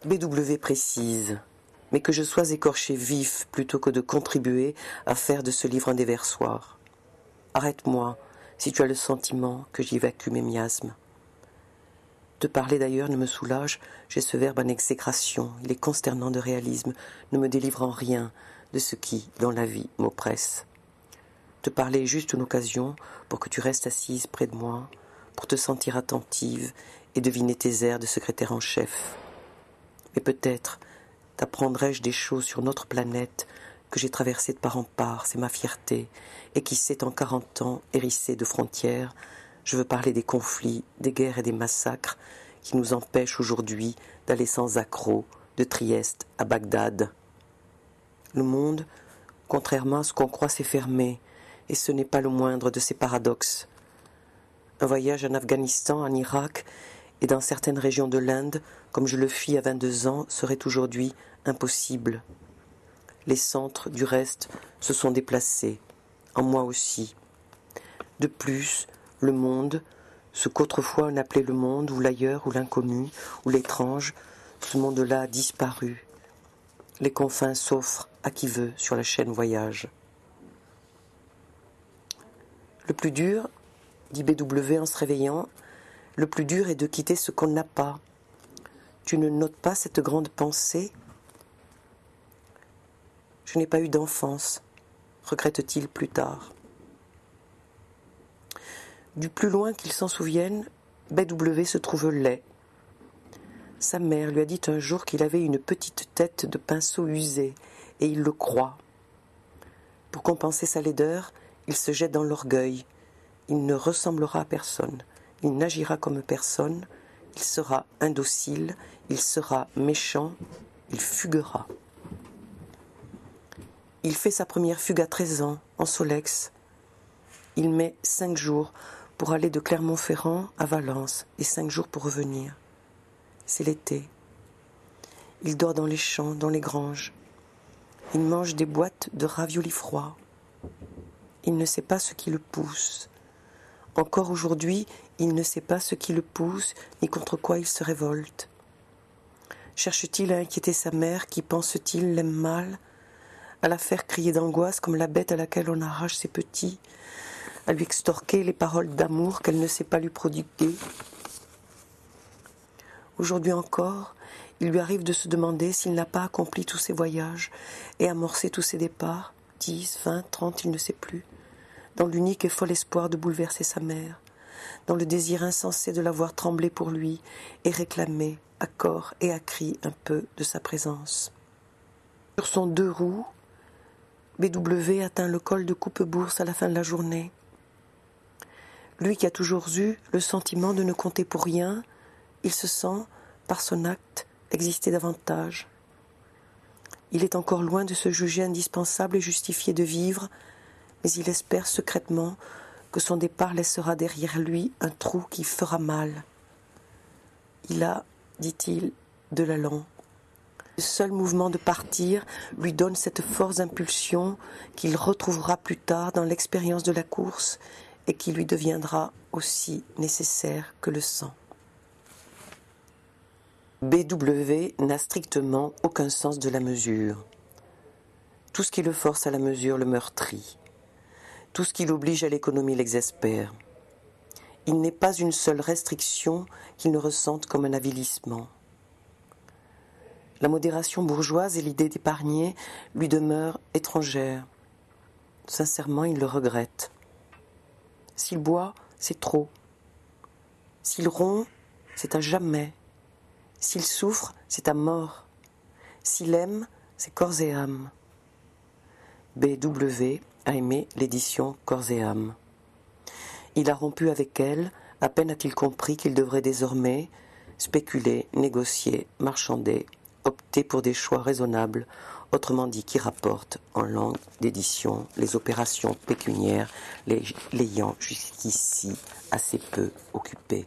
BW précise, mais que je sois écorché vif plutôt que de contribuer à faire de ce livre un déversoir. Arrête-moi si tu as le sentiment que j'évacue mes miasmes. Te parler d'ailleurs ne me soulage, j'ai ce verbe en exécration, il est consternant de réalisme, ne me délivre en rien de ce qui, dans la vie, m'oppresse. Te parler est juste une occasion pour que tu restes assise près de moi, pour te sentir attentive et deviner tes airs de secrétaire en chef. Mais peut-être t'apprendrai-je des choses sur notre planète que j'ai traversée de part en part, c'est ma fierté, et qui s'est en 40 ans hérissée de frontières. Je veux parler des conflits, des guerres et des massacres qui nous empêchent aujourd'hui d'aller sans accroc de Trieste à Bagdad. Le monde, contrairement à ce qu'on croit, s'est fermé, et ce n'est pas le moindre de ces paradoxes. Un voyage en Afghanistan, en Irak et dans certaines régions de l'Inde, comme je le fis à 22 ans, serait aujourd'hui impossible. Les centres, du reste, se sont déplacés, en moi aussi. De plus, le monde, ce qu'autrefois on appelait le monde, ou l'ailleurs, ou l'inconnu, ou l'étrange, ce monde-là a disparu. Les confins s'offrent à qui veut sur la chaîne voyage. Le plus dur, dit BW en se réveillant, le plus dur est de quitter ce qu'on n'a pas. Tu ne notes pas cette grande pensée ? Je n'ai pas eu d'enfance, regrette-t-il plus tard. Du plus loin qu'il s'en souvienne, BW se trouve laid. Sa mère lui a dit un jour qu'il avait une petite tête de pinceau usée, et il le croit. Pour compenser sa laideur, il se jette dans l'orgueil. Il ne ressemblera à personne, il n'agira comme personne, il sera indocile, il sera méchant, il fuguera. Il fait sa première fugue à 13 ans, en Solex. Il met 5 jours pour aller de Clermont-Ferrand à Valence et 5 jours pour revenir. C'est l'été. Il dort dans les champs, dans les granges. Il mange des boîtes de raviolis froids. Il ne sait pas ce qui le pousse. Encore aujourd'hui, il ne sait pas ce qui le pousse, ni contre quoi il se révolte. Cherche-t-il à inquiéter sa mère, qui, pense-t-il, l'aime mal, à la faire crier d'angoisse comme la bête à laquelle on arrache ses petits, à lui extorquer les paroles d'amour qu'elle ne sait pas lui prodiguer. Aujourd'hui encore, il lui arrive de se demander s'il n'a pas accompli tous ses voyages et amorcé tous ses départs, 10, 20, 30, il ne sait plus, dans l'unique et fol espoir de bouleverser sa mère, dans le désir insensé de la voir trembler pour lui et réclamer, à corps et à cri, un peu de sa présence. Sur son 2 roues, BW atteint le col de Coupe-Bourse à la fin de la journée. Lui qui a toujours eu le sentiment de ne compter pour rien, il se sent, par son acte, exister davantage. Il est encore loin de se juger indispensable et justifié de vivre, mais il espère secrètement que son départ laissera derrière lui un trou qui fera mal. Il a, dit-il, de l'allant. Le seul mouvement de partir lui donne cette force d'impulsion qu'il retrouvera plus tard dans l'expérience de la course et qui lui deviendra aussi nécessaire que le sang. BW n'a strictement aucun sens de la mesure. Tout ce qui le force à la mesure le meurtrit. Tout ce qui l'oblige à l'économie l'exaspère. Il n'est pas une seule restriction qu'il ne ressente comme un avilissement. La modération bourgeoise et l'idée d'épargner lui demeurent étrangères. Sincèrement, il le regrette. S'il boit, c'est trop. S'il rompt, c'est à jamais. S'il souffre, c'est à mort. S'il aime, c'est corps et âme. BW a aimé l'édition Corps et âme. Il a rompu avec elle, à peine a-t-il compris qu'il devrait désormais spéculer, négocier, marchander, opter pour des choix raisonnables, autrement dit qui rapportent en langue d'édition les opérations pécuniaires l'ayant jusqu'ici assez peu occupé.